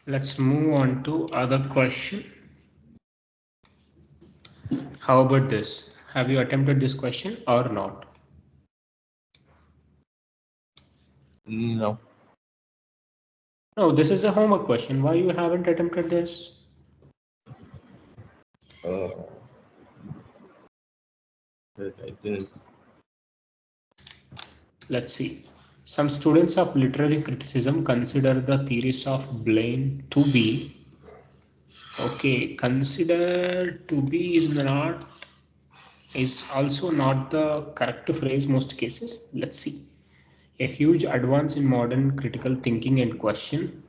Let's move on to other question. How about this? Have you attempted this question or not? No. No, this is a homework question. Why you haven't attempted this? I didn't. Let's see. Some students of literary criticism consider the theories of blame to be okay. Consider to be is also not the correct phrase most cases. Let's see. A huge advance in modern critical thinking and question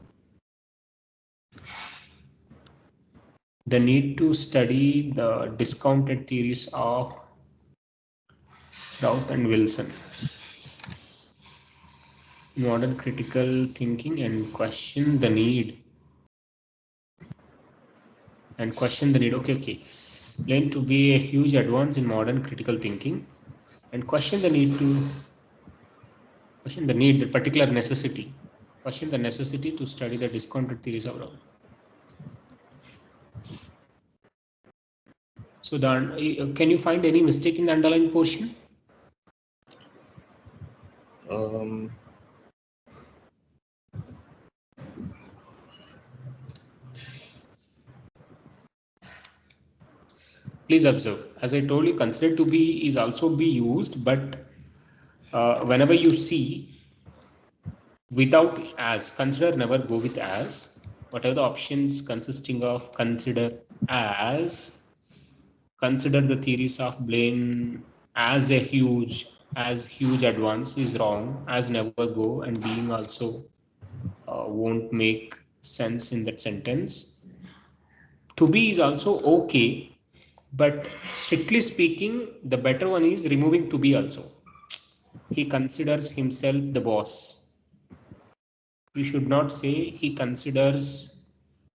the need to study the discounted theories of Routh and Wilson. Modern critical thinking and question the need. Okay. Learn to be a huge advance in modern critical thinking and question the the particular necessity. Question the necessity to study the discounted theories of Routh. So, can you find any mistake in the underlined portion? Please observe. As I told you, consider to be is also be used, but whenever you see without as, consider never go with as. Whatever the options consisting of consider as, consider the theories of blame as a huge advance is wrong, as never go and being also won't make sense in that sentence. To be is also okay, but strictly speaking the better one is removing to be also. He considers himself the boss. You should not say he considers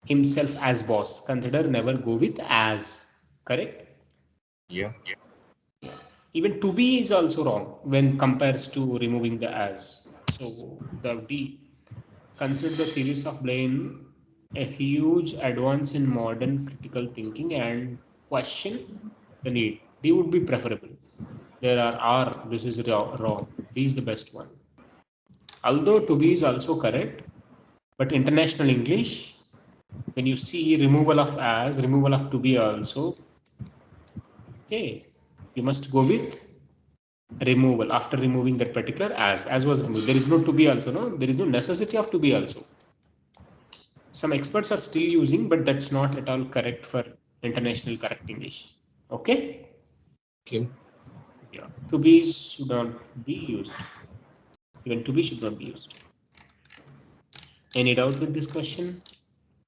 himself as boss. Consider never go with as. Correct? Yeah. Even to be is also wrong when compares to removing the as. So the D. Consider the theories of blame a huge advance in modern critical thinking and question the need. D would be preferable. There are R, this is wrong. D is the best one. Although to be is also correct, but international English, when you see removal of as, removal of to be also, okay, you must go with removal after removing that particular as was removed. There is no to be also, no, there is no necessity of to be also. Some experts are still using, but that's not at all correct for international correct English. Okay. Okay. Yeah, to be should not be used. Even to be should not be used. Any doubt with this question?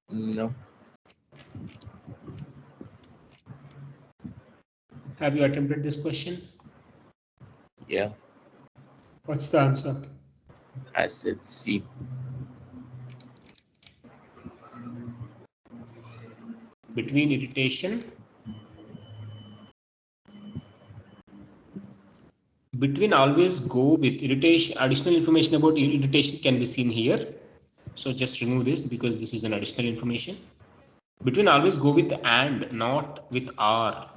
No. Have you attempted this question? Yeah. What's the answer? I said C. Between irritation, between always go with irritation. Additional information about irritation can be seen here. So just remove this because this is an additional information. Between always go with and, not with or.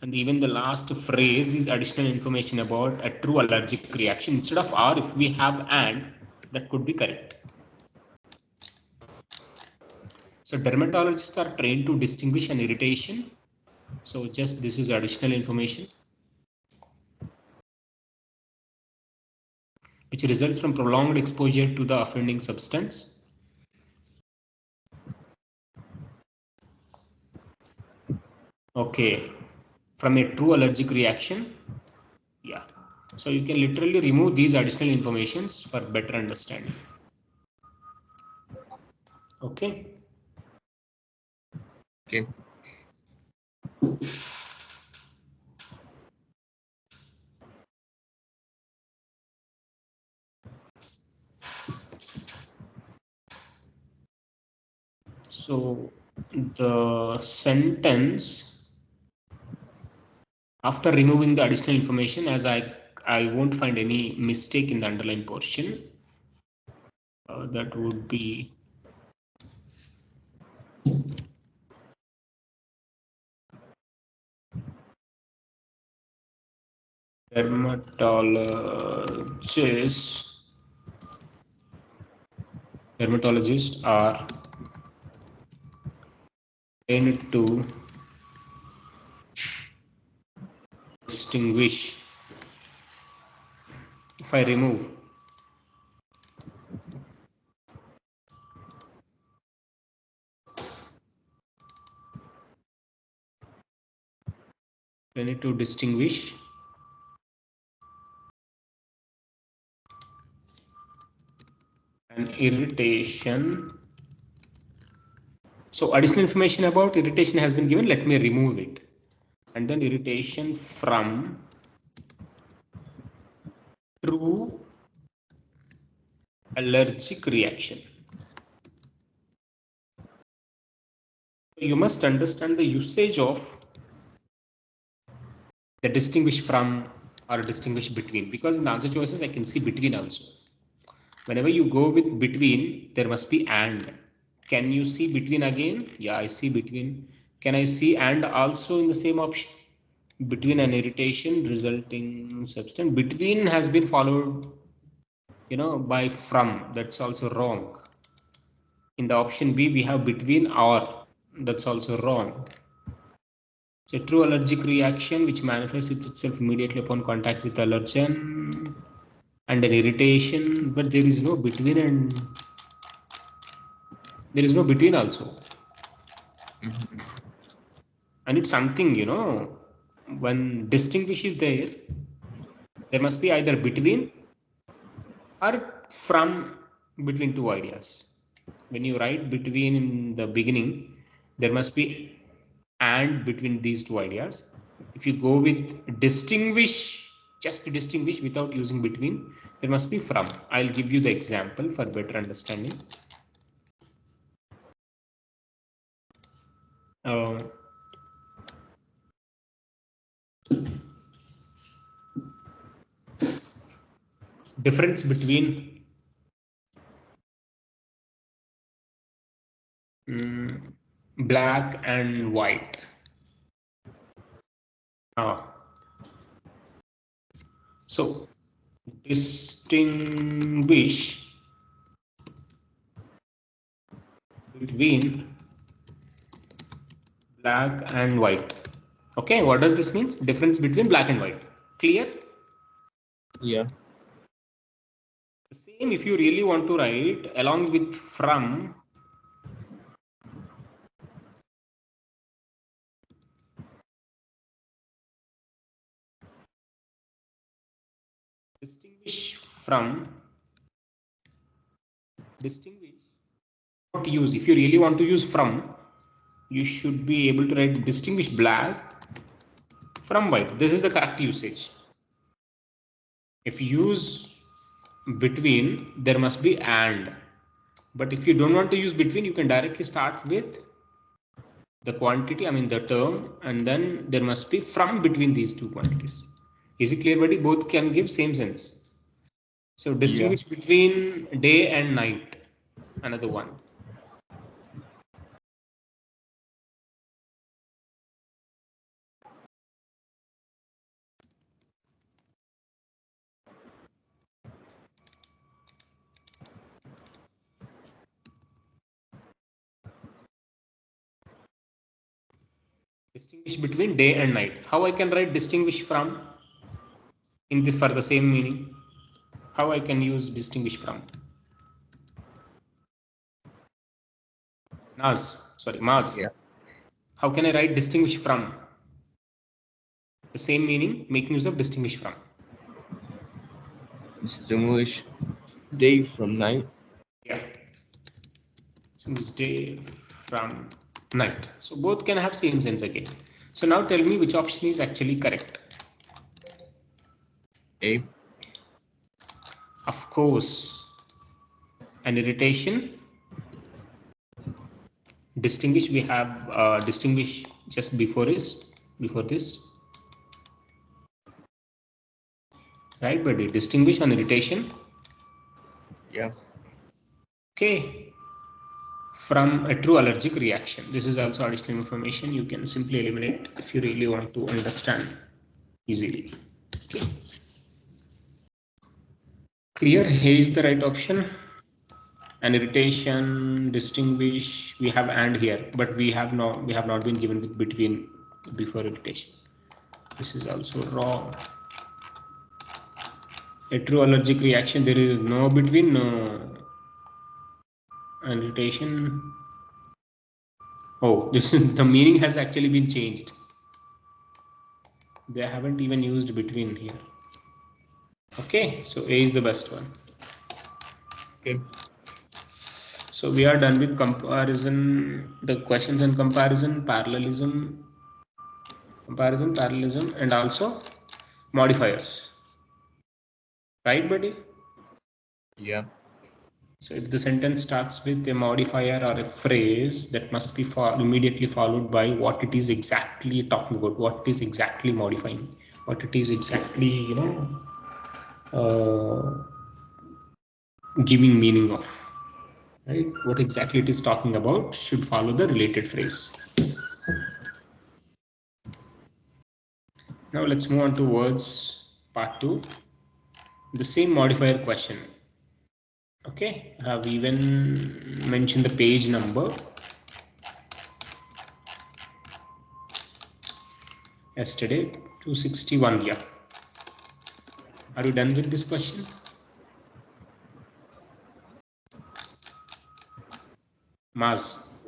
And even the last phrase is additional information about a true allergic reaction. Instead of or, if we have and, that could be correct. So dermatologists are trained to distinguish an irritation. So just this is additional information which results from prolonged exposure to the offending substance. Okay, from a true allergic reaction. Yeah, so you can literally remove these additional informations for better understanding. Okay. Okay. So the sentence after removing the additional information, as I won't find any mistake in the underlined portion, that would be dermatologists are trained to distinguish. If I remove trained to distinguish an irritation. So additional information about irritation has been given. Let me remove it. And then irritation from true allergic reaction. You must understand the usage of the distinguish from or distinguish between, because in the answer choices I can see between also. Whenever you go with between, there must be and. Can you see between again? Yeah, I see between. Can I see and also in the same option? Between an irritation resulting substance. Between has been followed, by from. That's also wrong. In the option B, we have between or. That's also wrong. It's a true allergic reaction which manifests itself immediately upon contact with allergen and an irritation, but there is no between, and there is no between also. And it's something, when distinguish is there, there must be either between or from between two ideas. When you write between in the beginning, there must be and between these two ideas. If you go with distinguish, just distinguish without using between, there must be from. I'll give you the example for better understanding. Uh, difference between black and white. So distinguish between black and white. Okay, what does this mean? Difference between black and white. Clear? Yeah. The same if you really want to write along with from. Distinguish what use. If you really want to use from, you should be able to write distinguish black from white. This is the correct usage. If you use between, there must be and. But if you don't want to use between, you can directly start with the quantity, the term, and then there must be from between these two quantities. Is it clear, buddy? Both can give same sense. So distinguish between day and night. Another one. Distinguish between day and night. How I can write distinguish from in the for the same meaning? How I can use distinguish from? Mars. Yeah. How can I write distinguish from? The same meaning, making use of distinguish from. Distinguish day from night. Yeah. Distinguish day from night. So both can have same sense again. So now tell me which option is actually correct. A. Of course. An irritation. Distinguish, we have distinguish just before this. Right, buddy? Distinguish an irritation. Yeah. Okay. From a true allergic reaction. This is also additional information you can simply eliminate if you really want to understand easily. Okay. Clear, A is the right option. An irritation, distinguish, we have and here, but we have not been given with between before irritation. This is also wrong. A true allergic reaction, there is no between, no. An irritation. Oh, this the meaning has actually been changed. They haven't even used between here. Okay, so A is the best one. Okay. So we are done with comparison, the questions and comparison, parallelism, and also modifiers. Right, buddy? Yeah. So if the sentence starts with a modifier or a phrase, that must be immediately followed by what it is exactly talking about, what it is exactly modifying, what it is exactly, giving meaning of, right? What exactly it is talking about should follow the related phrase. Now let's move on to words part 2. The same modifier question. Okay, I have even mentioned the page number. Yesterday, 261. Yeah. Are you done with this question? Mars.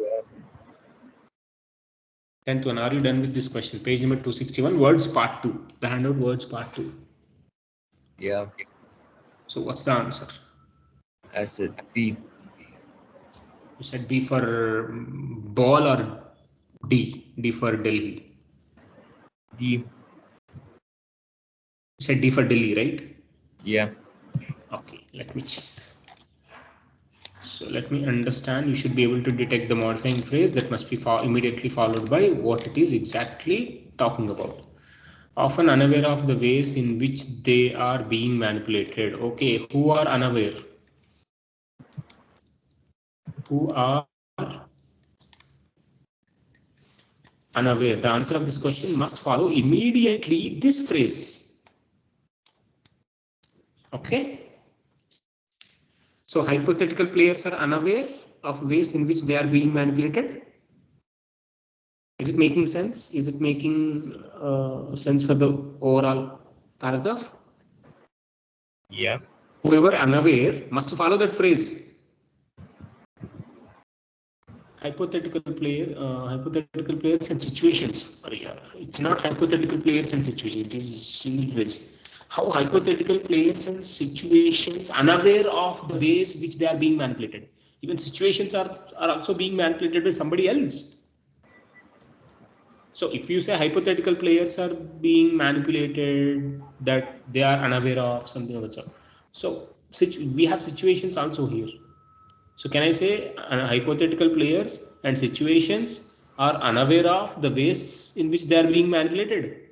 10th one. Are you done with this question? Page number 261. Words part 2. The handout words part 2. Yeah. So what's the answer? I said B. You said B for ball or D? D for Delhi. D. You said D for Delhi, right? Yeah. Okay, let me check. So let me understand. You should be able to detect the modifying phrase that must be immediately followed by what it is exactly talking about. Often unaware of the ways in which they are being manipulated. Okay, who are unaware? Who are unaware? The answer of this question must follow immediately this phrase. Okay. So hypothetical players are unaware of ways in which they are being manipulated. Is it making sense? Is it making sense for the overall paragraph? Yeah. Whoever unaware must follow that phrase. Hypothetical players and situations. It's not hypothetical players and situations. It is single phrase. How hypothetical players and situations unaware of the ways which they are being manipulated. Even situations are also being manipulated by somebody else. So if you say hypothetical players are being manipulated, that they are unaware of something of that sort. So we have situations also here. So can I say hypothetical players and situations are unaware of the ways in which they are being manipulated?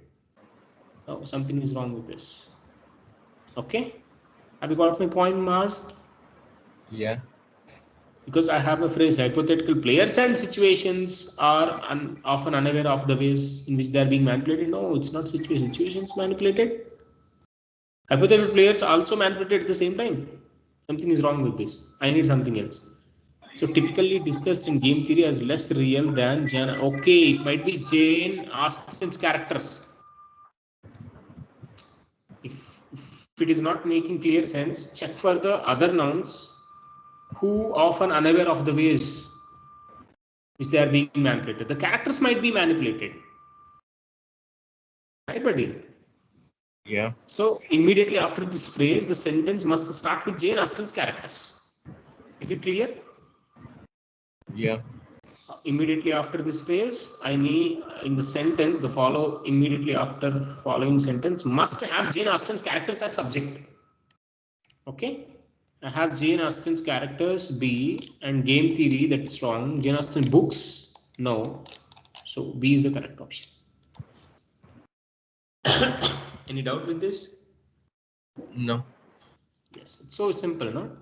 No, something is wrong with this. Okay, have you got my point, Mars? Yeah. Because I have a phrase: hypothetical players and situations are often unaware of the ways in which they are being manipulated. No, it's not situations manipulated. Hypothetical players also manipulated at the same time. Something is wrong with this. I need something else. So typically discussed in game theory as less real than Jane. Okay, it might be Jane Austen's characters. If it is not making clear sense, check for the other nouns who often unaware of the ways which they are being manipulated. The characters might be manipulated. Right, buddy? Yeah. So immediately after this phrase, the sentence must start with Jane Austen's characters. Is it clear? Yeah. Immediately after this phrase, I need in the sentence, the follow immediately after following sentence must have Jane Austen's characters as subject. Okay, I have Jane Austen's characters B and game theory, that's wrong. Jane Austen books, no. So B is the correct option. Any doubt with this? No. Yes, it's so simple, no?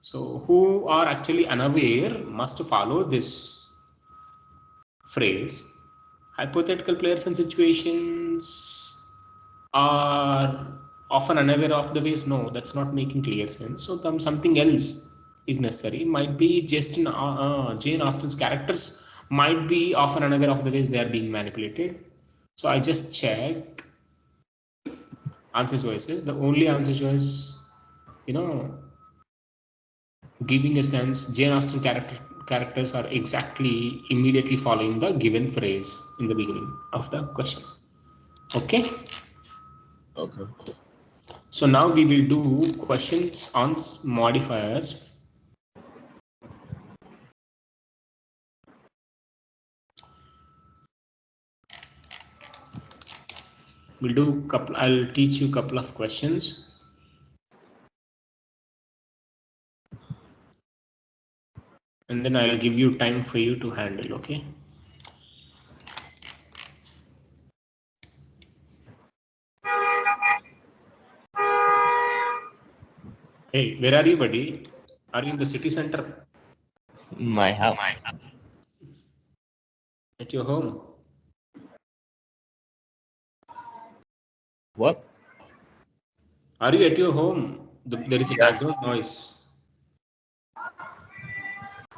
So who are actually unaware must follow this phrase. Hypothetical players and situations are often unaware of the ways, no, that's not making clear sense. So something else is necessary. Might be just in Jane Austen's characters might be often unaware of the ways they are being manipulated. So I just check answer choices. The only answer choice, giving a sense, Jane Austen characters are exactly immediately following the given phrase in the beginning of the question. Okay. Okay. So now we will do questions on modifiers. We'll do couple. I'll teach you a couple of questions. And then I'll give you time for you to handle, okay? Hey, where are you, buddy? Are you in the city center? My house. At your home? What? Are you at your home? There is a Yeah. background noise.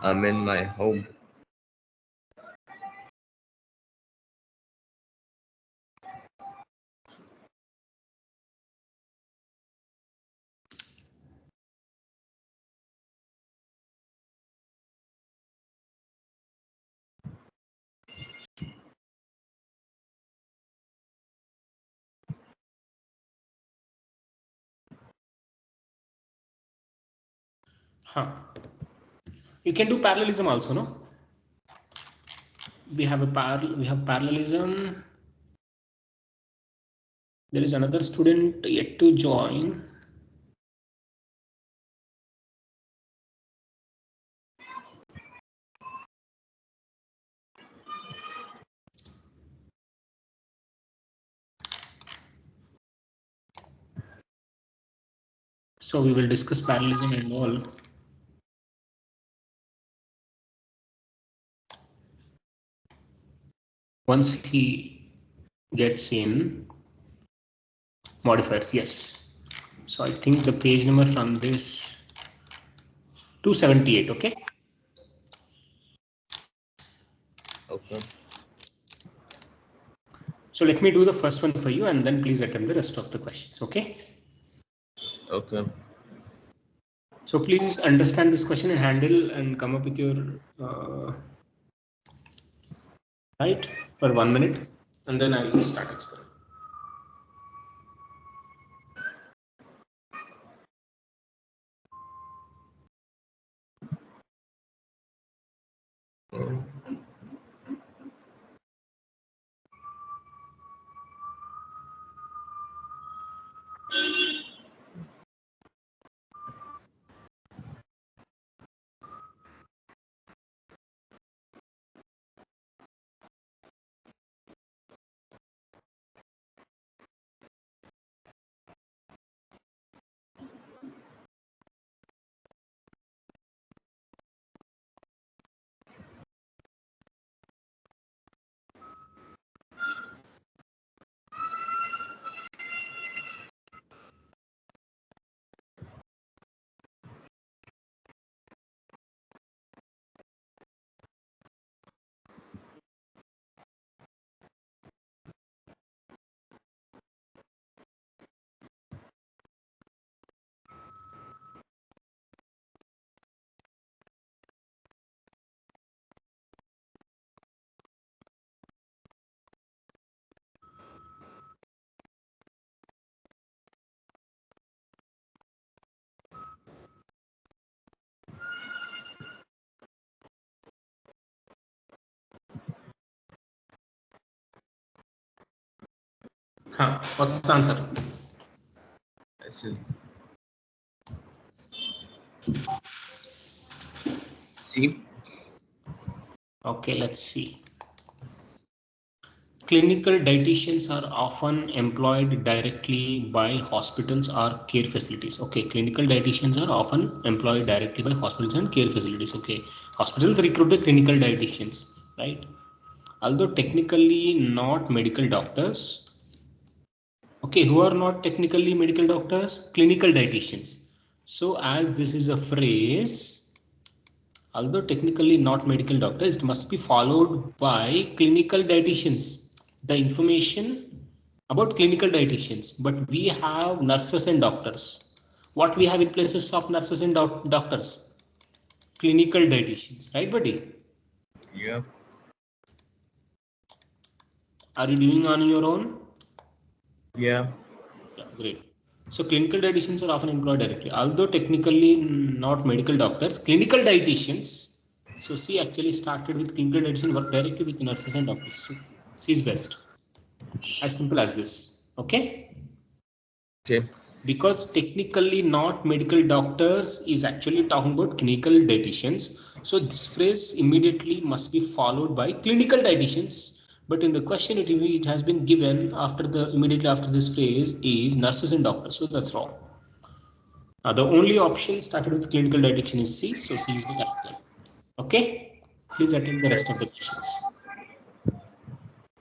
I'm in my home. Huh. You can do parallelism also, no? We have parallelism. There is another student yet to join. So we will discuss parallelism and all. Once he gets in modifiers, yes. So I think the page number from this 278, okay? Okay. So let me do the first one for you and then please attempt the rest of the questions, okay? Okay. So please understand this question and handle and come up with your right for 1 minute and then I will start explaining. What's the answer? I see. See? Okay, let's see. Clinical dietitians are often employed directly by hospitals or care facilities. Okay, clinical dietitians are often employed directly by hospitals and care facilities. Okay, hospitals recruit the clinical dietitians, right? Although technically not medical doctors. Okay, who are not technically medical doctors? Clinical dietitians. So as this is a phrase, although technically not medical doctors, it must be followed by clinical dietitians. The information about clinical dietitians, but we have nurses and doctors. What we have in places of nurses and doctors? Clinical dietitians, right, buddy? Yeah. Are you doing on your own? Yeah. Yeah, great. So clinical dietitians are often employed directly, although technically not medical doctors. Clinical dietitians. So she actually started with clinical dietitian, work directly with nurses and doctors. So she is best. As simple as this. Okay. Okay. Because technically not medical doctors is actually talking about clinical dietitians. So this phrase immediately must be followed by clinical dietitians. But in the question it has been given after the immediately after this phrase is nurses and doctors. So that's wrong. The only option started with clinical dietitian is C. So C is the correct one. Okay. Please attend the rest of the questions.